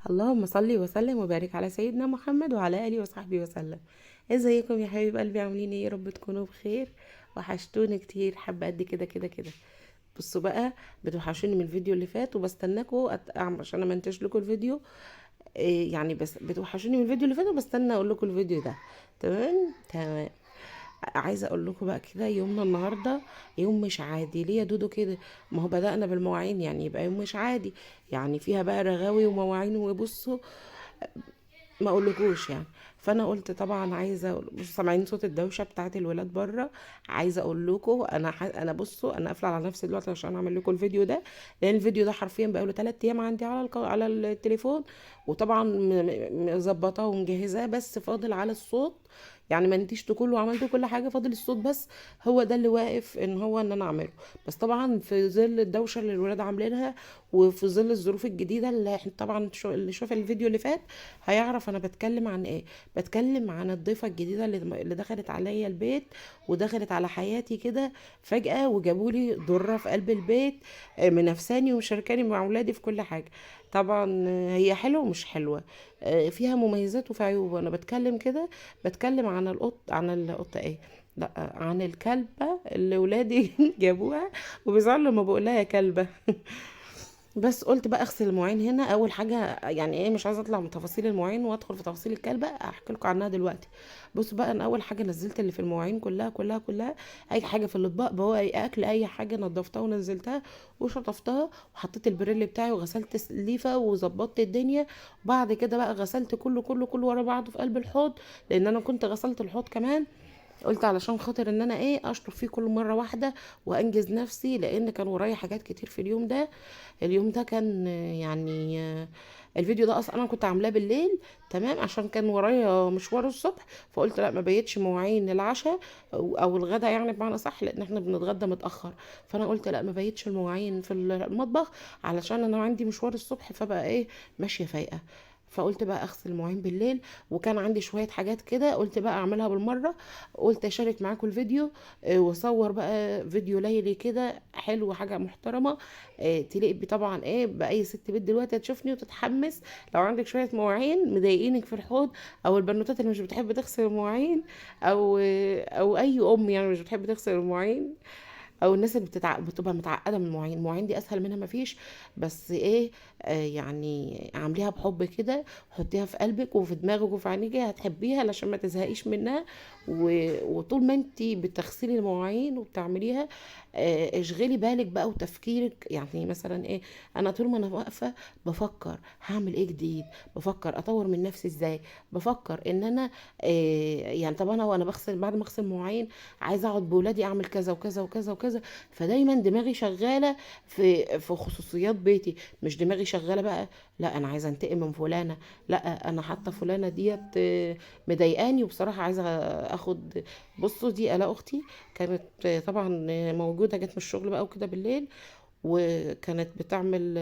اللهم صل وسلم وبارك على سيدنا محمد وعلى اله وصحبه وسلم. ازيكم يا حبيب قلبي؟ عاملين ايه؟ يا رب تكونوا بخير. وحشتوني كتير، حابه قد كده كده كده. بصوا بقى، بتوحشوني من الفيديو اللي فات وبستناكوا عشان انا منتج لكم الفيديو. يعني بس بتوحشوني من الفيديو اللي فات وبستنى اقول لكم الفيديو ده. تمام تمام. عايزه اقول لكم بقى كده، يومنا النهارده يوم مش عادي. ليه يا دودو كده؟ ما هو بدأنا بالمواعين، يعني يبقى يوم مش عادي. يعني فيها بقى رغاوي ومواعين، وبصوا ما اقولكوش يعني. فانا قلت طبعا عايزه بصوا، سامعين صوت الدوشه بتاعت الولاد بره. عايزه اقول لكم انا بصوا، انا قافله على نفسي دلوقتي عشان اعمل لكم الفيديو ده. لان الفيديو ده حرفيا بقى له 3 ايام عندي على التليفون. وطبعا مظبطاه ومجهزاه، بس فاضل على الصوت. يعني ما نتيجته كله، عملته كل حاجه، فاضل الصوت بس. هو ده اللي واقف ان انا اعمله. بس طبعا في ظل الدوشه اللي الولاد عاملينها، وفي ظل الظروف الجديده اللي احنا طبعا اللي شاف الفيديو اللي فات هيعرف انا بتكلم عن ايه. بتكلم عن الضيفة الجديدة اللي دخلت عليا البيت، ودخلت على حياتي كده فجأة، وجابولي ضرة في قلب البيت. منافساني ومشاركاني مع ولادي في كل حاجة. طبعا هي حلوة ومش حلوة. فيها مميزات وفيها عيوب. وانا بتكلم كده بتكلم عن القطة ايه، لا، عن الكلبة اللي ولادي جابوها. وبيزعلوا لما بقول لها يا كلبة. بس قلت بقى اغسل المواعين هنا اول حاجه. يعني ايه، مش عايزه اطلع من تفاصيل المواعين وادخل في تفاصيل الكلبه، احكي لكم عنها دلوقتي. بصوا بقى، انا اول حاجه نزلت اللي في المواعين كلها كلها كلها. اي حاجه في الاطباق، بواقي اكل، اي حاجه نضفتها ونزلتها وشطفتها. وحطيت البريل بتاعي وغسلت الليفه وظبطت الدنيا. وبعد كده بقى غسلت كله كله كله ورا بعضه في قلب الحوض. لان انا كنت غسلت الحوض كمان. قلت علشان خاطر ان انا ايه اشطف فيه كل مره واحده، وانجز نفسي، لان كان ورايا حاجات كتير في اليوم ده. اليوم ده كان يعني الفيديو ده اصلا انا كنت عاملاه بالليل. تمام، عشان كان ورايا مشوار الصبح. فقلت لا، ما بيتش مواعين العشاء او الغدا، يعني بمعنى صح، لان احنا بنتغدى متاخر. فانا قلت لا، ما بيتش المواعين في المطبخ، علشان انا عندي مشوار الصبح، فبقى ايه ماشيه فايقه. فقلت بقى اغسل المواعين بالليل. وكان عندي شويه حاجات كده، قلت بقى اعملها بالمره. قلت اشارك معاكم الفيديو. واصور بقى فيديو ليلي كده حلو، حاجه محترمه. تليق طبعا ايه باي ست بيت دلوقتي هتشوفني وتتحمس. لو عندك شويه مواعين مضايقينك في الحوض، او البنوتات اللي مش بتحب تغسل المواعين، او اي ام يعني مش بتحب تغسل المواعين، او الناس اللي بتبقى متعقده من المواعين. المواعين دي اسهل منها مفيش. بس ايه، يعني اعمليها بحب كده، حطيها في قلبك وفي دماغك وفي عينيك، هتحبيها علشان ما تزهقيش منها. وطول ما انت بتغسلي المواعين وبتعمليها، اشغلي بالك بقى وتفكيرك. يعني مثلا ايه، انا طول ما انا واقفه بفكر هعمل ايه جديد، بفكر اطور من نفسي ازاي، بفكر ان انا يعني طب انا وانا بغسل، بعد ما اغسل مواعين عايزه اقعد بولادي اعمل كذا وكذا وكذا وكذا. فدايما دماغي شغاله في خصوصيات بيتي. مش دماغي شغاله بقى لا انا عايزه انتقم من فلانه، لا انا حتى فلانه ديت مضايقاني، وبصراحه عايزه اخد. بصوا، دي الا اختي كانت طبعا موجوده، جت من الشغل بقى وكده بالليل. وكانت بتعمل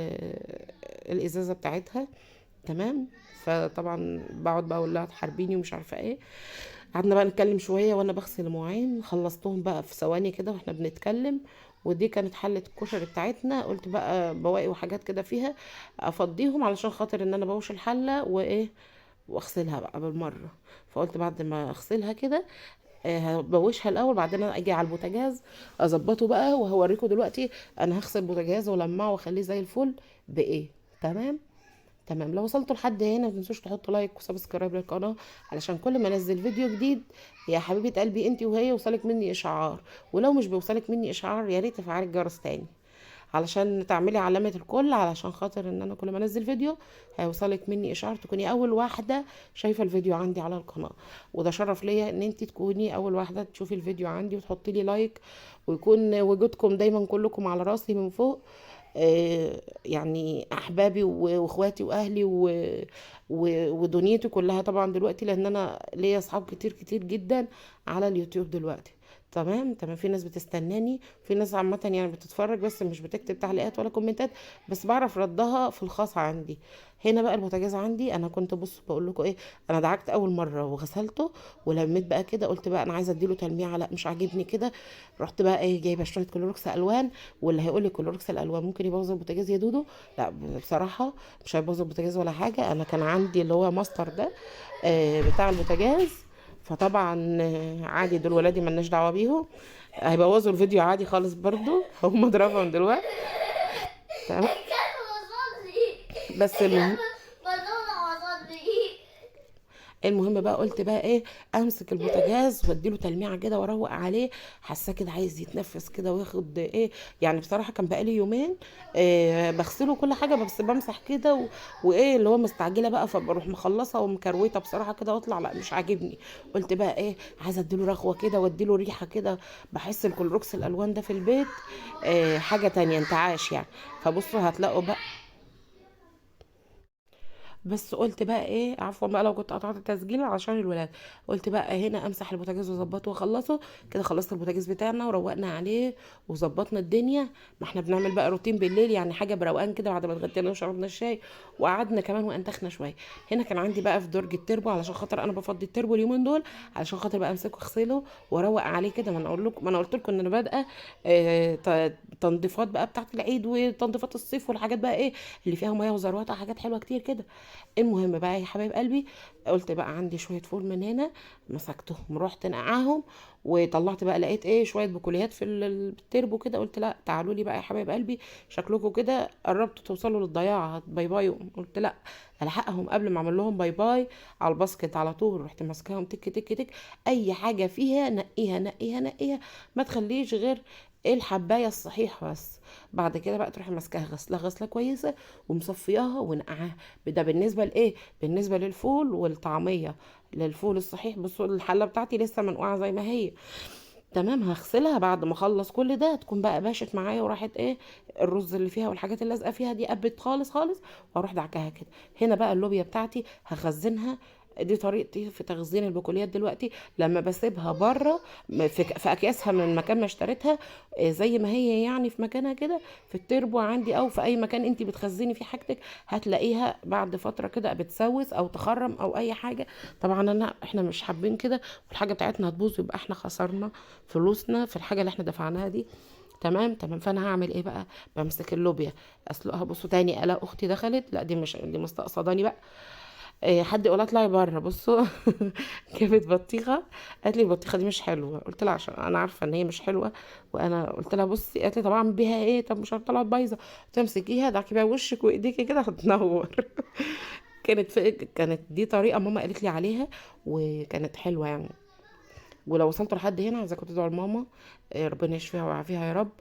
الازازه بتاعتها. تمام. فطبعا بقعد بقى اقول لها تحاربيني ومش عارفه ايه. قعدنا بقى نتكلم شويه وانا بغسل المواعين، خلصتهم بقى في ثواني كده واحنا بنتكلم. ودي كانت حله الكشري بتاعتنا. قلت بقى بواقي وحاجات كده فيها افضيهم، علشان خاطر ان انا بوش الحله وايه، واغسلها بقى بالمره. فقلت بعد ما اغسلها كده هبوشها الاول، بعدين أنا اجي على البوتاجاز اظبطه بقى، وهوريكم دلوقتي انا هغسل البوتاجاز والمعه واخليه زي الفل بايه. تمام تمام. لو وصلتوا لحد هنا ما تنسوش تحطوا لايك وسبسكرايب للقناه، علشان كل ما انزل فيديو جديد يا حبيبه قلبي انت وهي يوصلك مني اشعار. ولو مش بيوصلك مني اشعار، يا ريت تفعلي الجرس تاني علشان تعملي علامة الكل، علشان خاطر ان انا كل ما انزل فيديو هيوصلك مني اشعار، تكوني اول واحدة شايفة الفيديو عندي على القناة. وده شرف ليا ان انت تكوني اول واحدة تشوفي الفيديو عندي وتحطي لي لايك. ويكون وجودكم دايما كلكم على راسي من فوق. يعني احبابي واخواتي واهلي ودنيتي كلها طبعا دلوقتي، لان انا ليا اصحاب كتير كتير جدا على اليوتيوب دلوقتي. تمام تمام. في ناس بتستناني، في ناس عامة يعني بتتفرج بس مش بتكتب تعليقات ولا كومنتات، بس بعرف ردها في الخاص عندي. هنا بقى البوتاجاز عندي، انا كنت بص بقول لكم ايه، انا دعكت اول مره وغسلته ولميت بقى كده، قلت بقى انا عايزه اديله تلميعه، لا مش عاجبني كده. رحت بقى ايه جايبه شويه كلوركس الوان. واللي هيقول لي كلوركس الالوان ممكن يبوظ البوتاجاز يا دودو، لا بصراحه مش هيبوظ البوتاجاز ولا حاجه. انا كان عندي اللي هو ماستر ده بتاع البوتاجاز، فطبعا عادي دول ولادي ملناش دعوه بيهم، هيبوظوا الفيديو عادي خالص برضو هم اضربهم دلوقتي. تمام. بس المهم بقى قلت بقى ايه، امسك البوتاجاز واديله تلميعه كده واروق عليه، حاساه كده عايز يتنفس كده وياخد ايه. يعني بصراحه كان بقالي يومين بغسله كل حاجه، بس بمسح كده وايه اللي هو مستعجله بقى، فبروح مخلصه ومكروته بصراحه كده واطلع لا مش عاجبني. قلت بقى ايه، عايزه اديله رغوه كده واديله ريحه كده. بحس الكلروكس الالوان ده في البيت حاجه تانية انتعاش يعني. فبصوا هتلاقوا بقى. بس قلت بقى ايه، عفوا بقى لو كنت قطعت التسجيل عشان الولاد. قلت بقى هنا امسح البوتاجاز واظبطه واخلصه كده. خلصت البوتاجاز بتاعنا وروقنا عليه وظبطنا الدنيا. ما احنا بنعمل بقى روتين بالليل يعني، حاجه بروقان كده بعد ما اتغدينا وشربنا الشاي وقعدنا كمان وانتخنا شويه. هنا كان عندي بقى في درج التربو، علشان خاطر انا بفضي التربو اليومين دول، علشان خاطر بقى امسكه اغسله واروق عليه كده. ما انا قلت لكم ان انا بادئه تنظيفات بقى بتاعت العيد وتنظيفات الصيف والحاجات بقى ايه اللي فيها ميه وزروطه حاجات حلوه كتير كده. المهم بقى يا حبايب قلبي، قلت بقى عندي شويه فول من هنا، مسكتهم رحت نقعهم وطلعت بقى لقيت ايه شويه بقوليات في التربو كده. قلت لا تعالوا لي بقى يا حبايب قلبي، شكلكم كده قربتوا توصلوا للضياع، باي باي. قلت لا الحقهم قبل ما اعمل لهم باي باي على الباسكت على طول. رحت ماسكاهم تك تك تك، اي حاجه فيها نقيها نقيها نقيها، ما تخليش غير الحبايه الصحيحه بس. بعد كده بقى تروحي ماسكاها غسله غسله كويسه ومصفياها ونقعاها. ده بالنسبه لايه، بالنسبه للفول والطعميه. للفول الصحيح بصوا الحله بتاعتي لسه منقوعه زي ما هي. تمام. هغسلها بعد ما اخلص كل ده، تكون بقى باشت معايا وراحت ايه الرز اللي فيها والحاجات اللي لازقه فيها دي قبت خالص خالص، واروح دعكها كده. هنا بقى اللوبيا بتاعتي هخزنها. دي طريقتي في تخزين البقوليات دلوقتي، لما بسيبها بره في اكياسها من مكان ما اشتريتها زي ما هي يعني في مكانها كده في التربو عندي او في اي مكان انت بتخزني فيه حاجتك، هتلاقيها بعد فتره كده بتسوس او تخرم او اي حاجه. طبعا احنا مش حابين كده، والحاجه بتاعتنا هتبوظ يبقى احنا خسرنا فلوسنا في الحاجه اللي احنا دفعناها دي. تمام تمام. فانا هعمل ايه بقى، بمسك اللوبيا اسلقها. بصوا تاني الا اختي دخلت، لا دي مستقصداني بقى. حد يقول اطلعي بره. بصوا جابت بطيخه، قالت لي البطيخه دي مش حلوه. قلت لها عشان انا عارفه ان هي مش حلوه، وانا قلت لها بصي. قالت لي طب اعمل بيها ايه، طب مش طلعت بايظه. تمسكيها دعكي بيها وشك وايديكي كده هتنور. كانت دي طريقه ماما قالت لي عليها وكانت حلوه يعني. ولو وصلتوا لحد هنا عايزاكم تدعوا لماما ربنا يشفيها ويعافيها يا رب،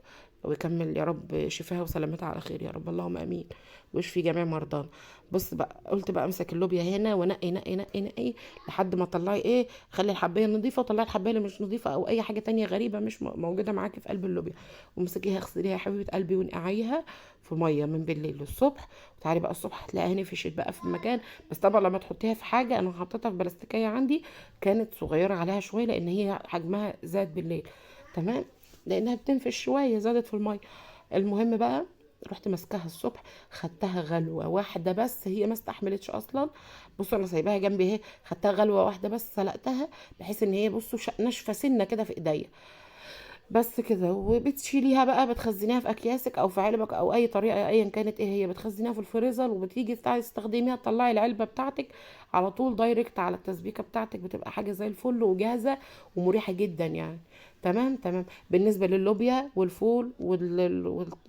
ويكمل يا رب شفاها وسلامتها على خير يا رب، اللهم امين. ويشفي جميع مرضانا. بص بقى قلت بقى امسك اللوبيا هنا ونقي نقي نقي نقي لحد ما تطلعي ايه، خلي الحبايه نظيفه وطلعي الحبايه اللي مش نظيفه او اي حاجه تانية غريبه مش موجوده معاكي في قلب اللوبيا. وامسكيها اغسليها يا حبيبه قلبي ونقعيها في ميه من بالليل للصبح. وتعالي بقى الصبح هتلاقيها نفشت بقى في المكان. بس طبعا لما تحطيها في حاجه، انا حطيتها في بلاستيكيه عندي كانت صغيره عليها شويه لان هي حجمها زاد بالليل. تمام. لانها بتنفش شويه زادت في الميه. المهم بقى رحت ماسكاها الصبح، خدتها غلوه واحده بس، هي ما استحملتش اصلا. بصوا انا سايباها جنبي اهي، خدتها غلوه واحده بس سلقتها بحيث ان هي بصوا ناشفه سنه كده في ايديا. بس كده. وبتشيليها بقى بتخزنيها في اكياسك او في علبك او اي طريقه ايا كانت ايه هي، بتخزنيها في الفريزر وبتيجي تستخدميها تطلعي العلبه بتاعتك على طول دايركت على التسبيكه بتاعتك، بتبقى حاجه زي الفل وجاهزه ومريحه جدا يعني. تمام تمام. بالنسبه للوبيا والفول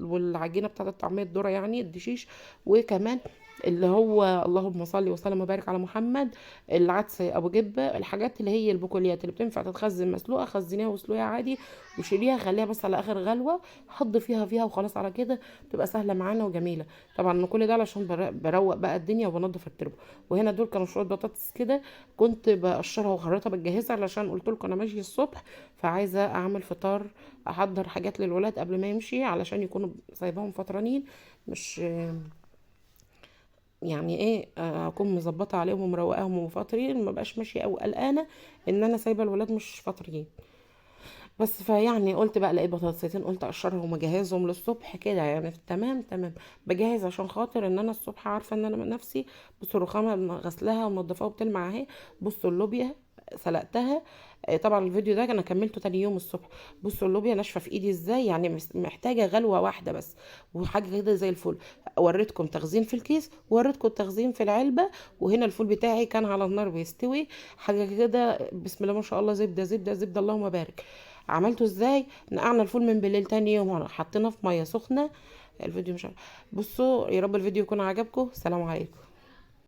والعجينه بتاعت الطعميه الذره يعني الدشيش، وكمان اللي هو اللهم صل وسلم وبارك على محمد، العدس ابو جبه، الحاجات اللي هي البقوليات اللي بتنفع تتخزن مسلوقه خزنيها واسلقيها عادي وشيليها خليها بس على اخر غلوه، حض فيها وخلاص على كده تبقى سهله معانا وجميله. طبعا أنا كل ده علشان بروق بقى الدنيا وبنضف التربه. وهنا دول كانوا شويه بطاطس كده كنت بقشرها وخرطها بتجهزها علشان قلت لكم انا ماشيه الصبح، فعايزه اعمل فطار، احضر حاجات للولاد قبل ما يمشي علشان يكونوا سايباهم فطرانين، مش يعني ايه اكون مظبطه عليهم ومروقاهم وفاطرين، ما بقاش ماشيه او قلقانه ان انا سايبه الولاد مش فاطرين. بس فيعني قلت بقى لقيت بطاطسيتين، قلت اقشرهم واجهزهم للصبح كده يعني. تمام تمام. بجهز عشان خاطر ان انا الصبح عارفه ان انا من نفسي. بصوا الرخامه غسلها ومنضفاها وبتلمع اهي. بصوا اللوبيا سلقتها. طبعا الفيديو ده انا كملته تاني يوم الصبح. بصوا اللوبيا ناشفه في ايدي ازاي، يعني محتاجه غلوه واحده بس، وحاجه كده زي الفل. وريتكم تخزين في الكيس، ووريتكم تخزين في العلبه. وهنا الفول بتاعي كان على النار بيستوي. حاجه كده بسم الله ما شاء الله، زبده زبده زبده اللهم بارك. عملته ازاي؟ نقعنا الفول من بالليل، تاني يوم حطيناه في ميه سخنه. الفيديو مش عارف. بصوا، يا رب الفيديو يكون عجبكم. سلام عليكم.